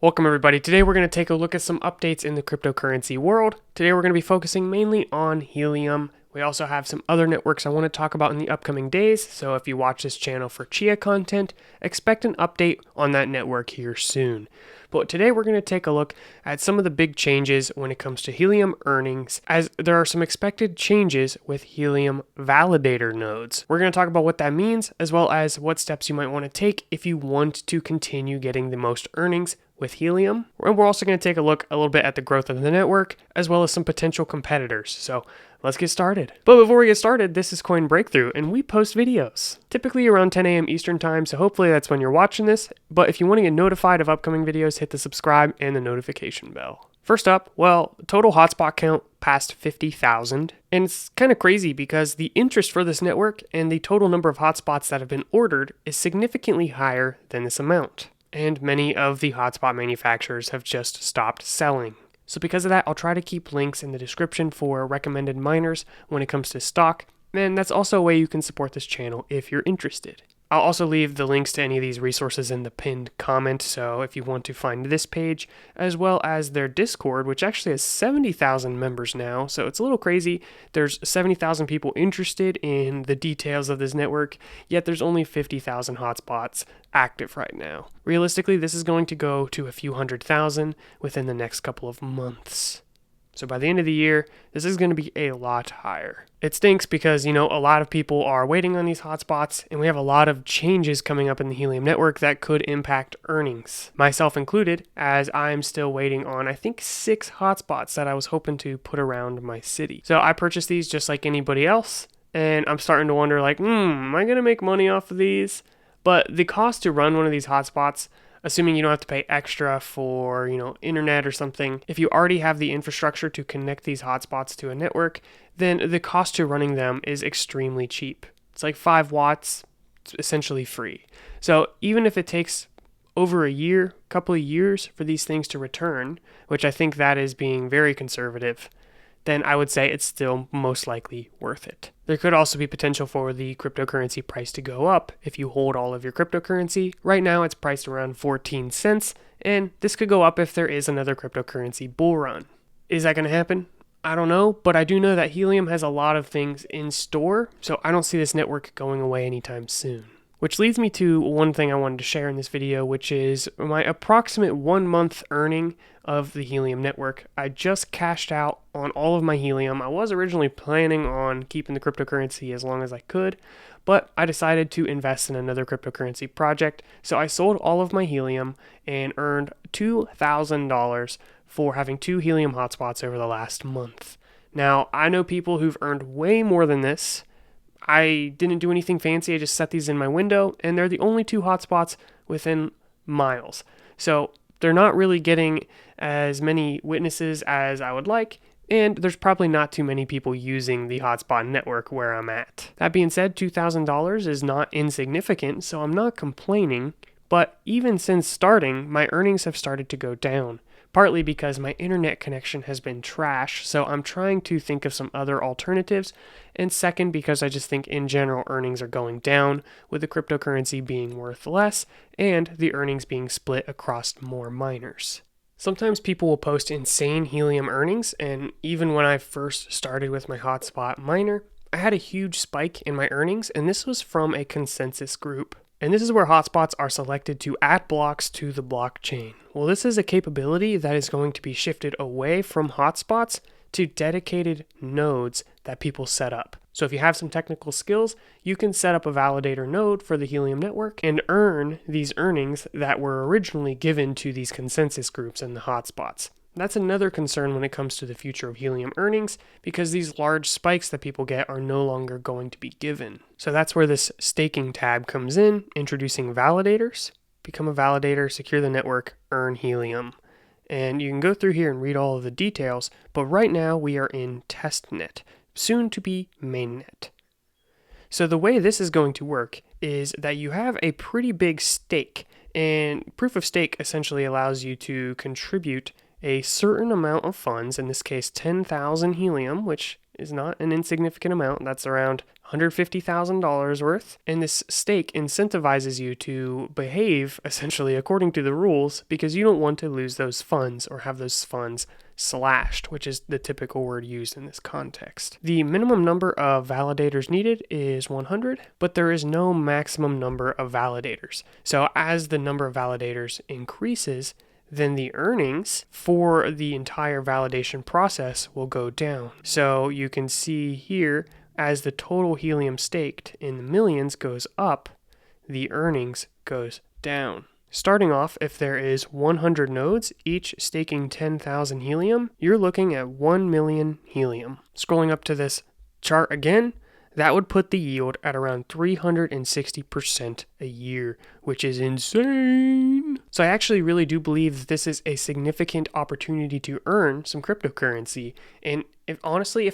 Welcome everybody. Today we're going to take a look at some updates in the cryptocurrency world. Today we're going to be focusing mainly on Helium. We also have some other networks I want to talk about in the upcoming days, so if you watch this channel for Chia content, expect an update on that network here soon. But today we're going to take a look at some of the big changes when it comes to Helium earnings, as there are some expected changes with Helium validator nodes. We're going to talk about what that means, as well as what steps you might want to take if you want to continue getting the most earnings with Helium. And we're also going to take a look a little bit at the growth of the network, as well as some potential competitors. So let's get started. But before we get started, this is Coin Breakthrough, and we post videos, typically around 10 a.m. Eastern time, so hopefully that's when you're watching this. But if you want to get notified of upcoming videos, hit the subscribe and the notification bell. First up, well, total hotspot count passed 50,000, and it's kind of crazy because the interest for this network and the total number of hotspots that have been ordered is significantly higher than this amount. And many of the hotspot manufacturers have just stopped selling. So because of that, I'll try to keep links in the description for recommended miners when it comes to stock, and that's also a way you can support this channel if you're interested. I'll also leave the links to any of these resources in the pinned comment, so if you want to find this page, as well as their Discord, which actually has 70,000 members now, so it's a little crazy. There's 70,000 people interested in the details of this network, yet there's only 50,000 hotspots active right now. Realistically, this is going to go to a few 100,000 within the next couple of months. So by the end of the year, this is going to be a lot higher. It stinks because, a lot of people are waiting on these hotspots, and we have a lot of changes coming up in the Helium network that could impact earnings, myself included, as I'm still waiting on, I think, 6 hotspots that I was hoping to put around my city. So I purchased these just like anybody else, and I'm starting to wonder, am I going to make money off of these? But the cost to run one of these hotspots, assuming you don't have to pay extra for, internet or something, if you already have the infrastructure to connect these hotspots to a network, then the cost to running them is extremely cheap. It's like 5 watts, it's essentially free. So even if it takes over a year, couple of years for these things to return, which I think that is being very conservative, then I would say it's still most likely worth it. There could also be potential for the cryptocurrency price to go up if you hold all of your cryptocurrency. Right now it's priced around 14 cents, and this could go up if there is another cryptocurrency bull run. Is that going to happen? I don't know, but I do know that Helium has a lot of things in store, so I don't see this network going away anytime soon. Which leads me to one thing I wanted to share in this video, which is my approximate 1 month earning of the Helium network. I just cashed out on all of my Helium. I was originally planning on keeping the cryptocurrency as long as I could, but I decided to invest in another cryptocurrency project. So I sold all of my Helium and earned $2,000 for having 2 Helium hotspots over the last month. Now, I know people who've earned way more than this. I didn't do anything fancy. I just set these in my window, and they're the only 2 hotspots within miles. So they're not really getting as many witnesses as I would like, and there's probably not too many people using the hotspot network where I'm at. That being said, $2,000 is not insignificant, so I'm not complaining, but even since starting, my earnings have started to go down. Partly because my internet connection has been trash, so I'm trying to think of some other alternatives, and second because I just think in general earnings are going down, with the cryptocurrency being worth less, and the earnings being split across more miners. Sometimes people will post insane Helium earnings, and even when I first started with my hotspot miner, I had a huge spike in my earnings, and this was from a consensus group. And this is where hotspots are selected to add blocks to the blockchain. Well, this is a capability that is going to be shifted away from hotspots to dedicated nodes that people set up. So if you have some technical skills, you can set up a validator node for the Helium network and earn these earnings that were originally given to these consensus groups and the hotspots. That's another concern when it comes to the future of Helium earnings, because these large spikes that people get are no longer going to be given. So that's where this staking tab comes in, introducing validators. Become a validator, secure the network, earn Helium. And you can go through here and read all of the details, but right now we are in testnet, soon to be mainnet. So the way this is going to work is that you have a pretty big stake, and proof of stake essentially allows you to contribute a certain amount of funds, in this case 10,000 Helium, which is not an insignificant amount. That's around $150,000 worth, and this stake incentivizes you to behave essentially according to the rules because you don't want to lose those funds or have those funds slashed, which is the typical word used in this context. The minimum number of validators needed is 100, but there is no maximum number of validators. So as the number of validators increases, then the earnings for the entire validation process will go down. So you can see here, as the total helium staked in the millions goes up, the earnings goes down. Starting off, if there is 100 nodes, each staking 10,000 helium, you're looking at 1 million helium. Scrolling up to this chart again, that would put the yield at around 360% a year, which is insane. So I actually really do believe that this is a significant opportunity to earn some cryptocurrency. And if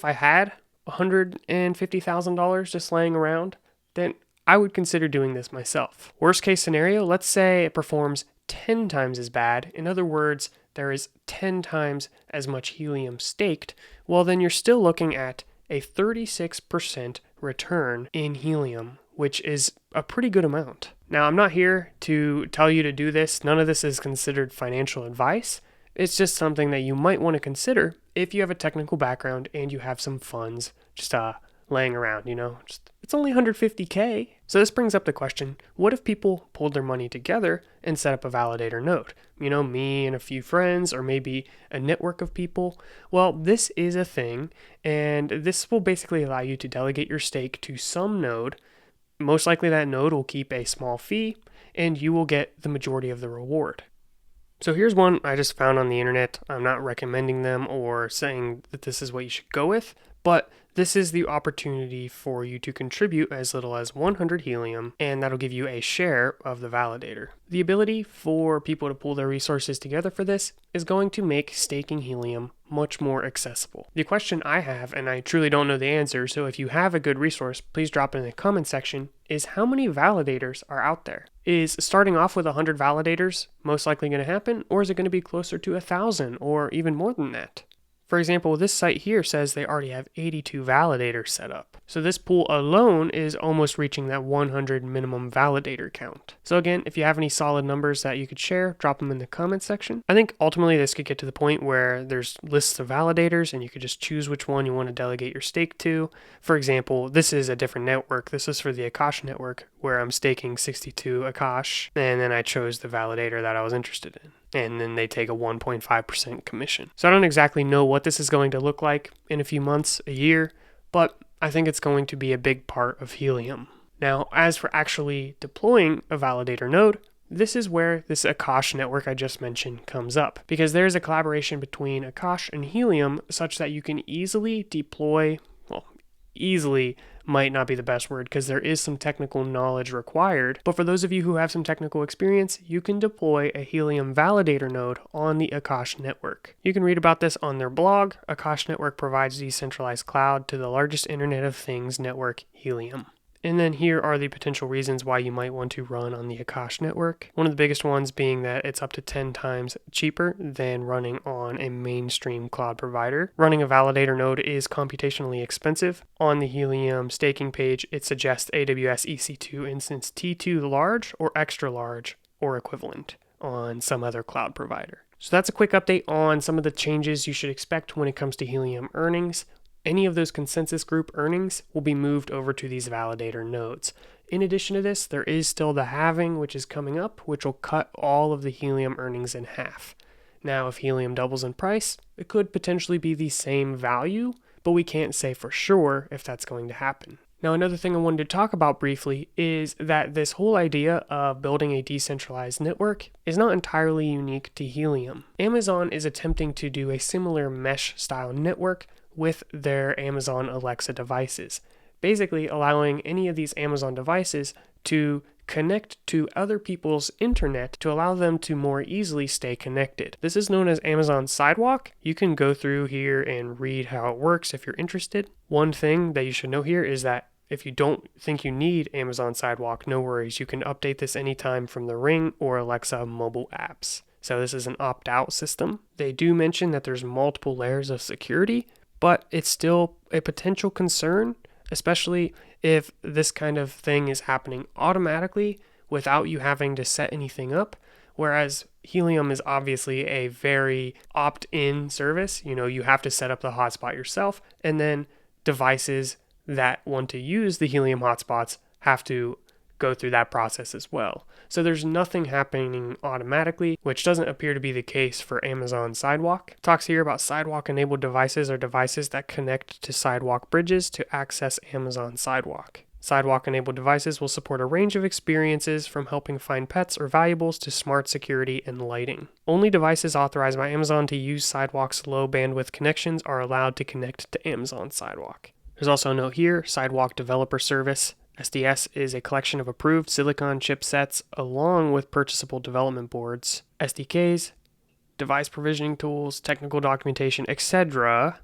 I had $150,000 just laying around, then I would consider doing this myself. Worst case scenario, let's say it performs 10 times as bad. In other words, there is 10 times as much helium staked. Well, then you're still looking at a 36% return in helium, which is a pretty good amount. Now, I'm not here to tell you to do this. None of this is considered financial advice. It's just something that you might want to consider if you have a technical background and you have some funds just laying around, it's only $150K. So this brings up the question, what if people pulled their money together and set up a validator node? Me and a few friends, or maybe a network of people. Well, this is a thing, and this will basically allow you to delegate your stake to some node. Most likely that node will keep a small fee, and you will get the majority of the reward. So here's one I just found on the internet. I'm not recommending them or saying that this is what you should go with, but this is the opportunity for you to contribute as little as 100 helium, and that'll give you a share of the validator. The ability for people to pool their resources together for this is going to make staking helium much more accessible. The question I have, and I truly don't know the answer, so if you have a good resource, please drop it in the comment section, is how many validators are out there? Is starting off with 100 validators most likely going to happen, or is it going to be closer to 1,000 or even more than that? For example, this site here says they already have 82 validators set up. So this pool alone is almost reaching that 100 minimum validator count. So again, if you have any solid numbers that you could share, drop them in the comment section. I think ultimately this could get to the point where there's lists of validators and you could just choose which one you want to delegate your stake to. For example, this is a different network. This is for the Akash network where I'm staking 62 Akash, and then I chose the validator that I was interested in. And then they take a 1.5% commission. So I don't exactly know what this is going to look like in a few months, a year, but I think it's going to be a big part of Helium. Now, as for actually deploying a validator node, this is where this Akash network I just mentioned comes up, because there's a collaboration between Akash and Helium such that you can easily deploy, easily might not be the best word because there is some technical knowledge required, but for those of you who have some technical experience, you can deploy a Helium validator node on the Akash network. You can read about this on their blog. Akash network provides decentralized cloud to the largest Internet of Things network, Helium. And then here are the potential reasons why you might want to run on the Akash network. One of the biggest ones being that it's up to 10 times cheaper than running on a mainstream cloud provider. Running a validator node is computationally expensive. On the Helium staking page, it suggests AWS EC2 instance T2 large or extra large or equivalent on some other cloud provider. So that's a quick update on some of the changes you should expect when it comes to Helium earnings. Any of those consensus group earnings will be moved over to these validator nodes. In addition to this, there is still the halving, which is coming up, which will cut all of the Helium earnings in half. Now, if Helium doubles in price, it could potentially be the same value, but we can't say for sure if that's going to happen. Now, another thing I wanted to talk about briefly is that this whole idea of building a decentralized network is not entirely unique to Helium. Amazon is attempting to do a similar mesh-style network with their Amazon Alexa devices, basically allowing any of these Amazon devices to connect to other people's internet to allow them to more easily stay connected. This is known as Amazon Sidewalk. You can go through here and read how it works if you're interested. One thing that you should know here is that if you don't think you need Amazon Sidewalk, no worries. You can update this anytime from the Ring or Alexa mobile apps. So this is an opt-out system. They do mention that there's multiple layers of security, but it's still a potential concern, especially if this kind of thing is happening automatically without you having to set anything up. Whereas Helium is obviously a very opt-in service. You have to set up the hotspot yourself, and then devices that want to use the Helium hotspots have to go through that process as well. So there's nothing happening automatically, which doesn't appear to be the case for Amazon Sidewalk. It talks here about Sidewalk-enabled devices are devices that connect to Sidewalk bridges to access Amazon Sidewalk. Sidewalk-enabled devices will support a range of experiences from helping find pets or valuables to smart security and lighting. Only devices authorized by Amazon to use Sidewalk's low bandwidth connections are allowed to connect to Amazon Sidewalk. There's also a note here, Sidewalk Developer Service. SDS is a collection of approved silicon chipsets along with purchasable development boards, SDKs, device provisioning tools, technical documentation, etc.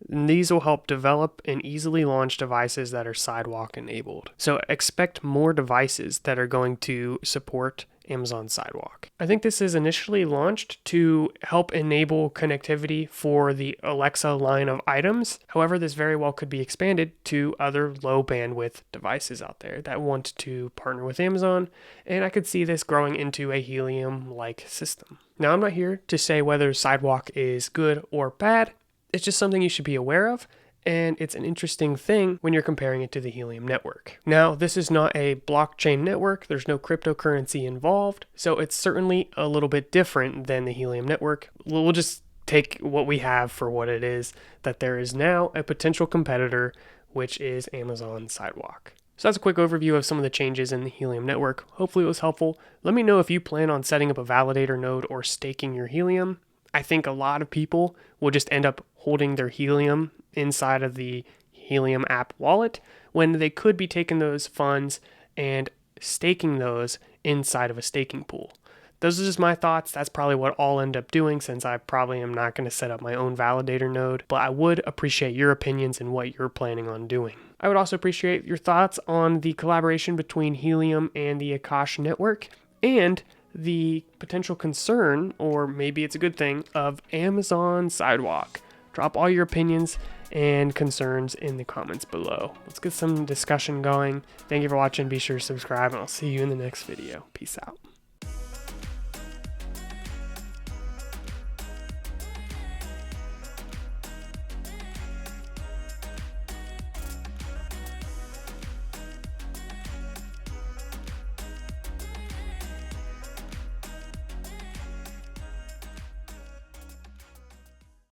These will help develop and easily launch devices that are Sidewalk enabled. So expect more devices that are going to support Amazon Sidewalk. I think this is initially launched to help enable connectivity for the Alexa line of items. However, this very well could be expanded to other low bandwidth devices out there that want to partner with Amazon, and I could see this growing into a Helium-like system. Now, I'm not here to say whether Sidewalk is good or bad. It's just something you should be aware of, and it's an interesting thing when you're comparing it to the Helium network. Now, this is not a blockchain network. There's no cryptocurrency involved, so it's certainly a little bit different than the Helium network. We'll just take what we have for what it is, that there is now a potential competitor, which is Amazon Sidewalk. So that's a quick overview of some of the changes in the Helium network. Hopefully it was helpful. Let me know if you plan on setting up a validator node or staking your Helium. I think a lot of people will just end up holding their Helium inside of the Helium app wallet when they could be taking those funds and staking those inside of a staking pool. Those are just my thoughts. That's probably what I'll end up doing, since I probably am not going to set up my own validator node, but I would appreciate your opinions and what you're planning on doing. I would also appreciate your thoughts on the collaboration between Helium and the Akash network, and the potential concern, or maybe it's a good thing, of Amazon Sidewalk. Drop all your opinions and concerns in the comments below. Let's get some discussion going. Thank you for watching. Be sure to subscribe, and I'll see you in the next video. Peace out.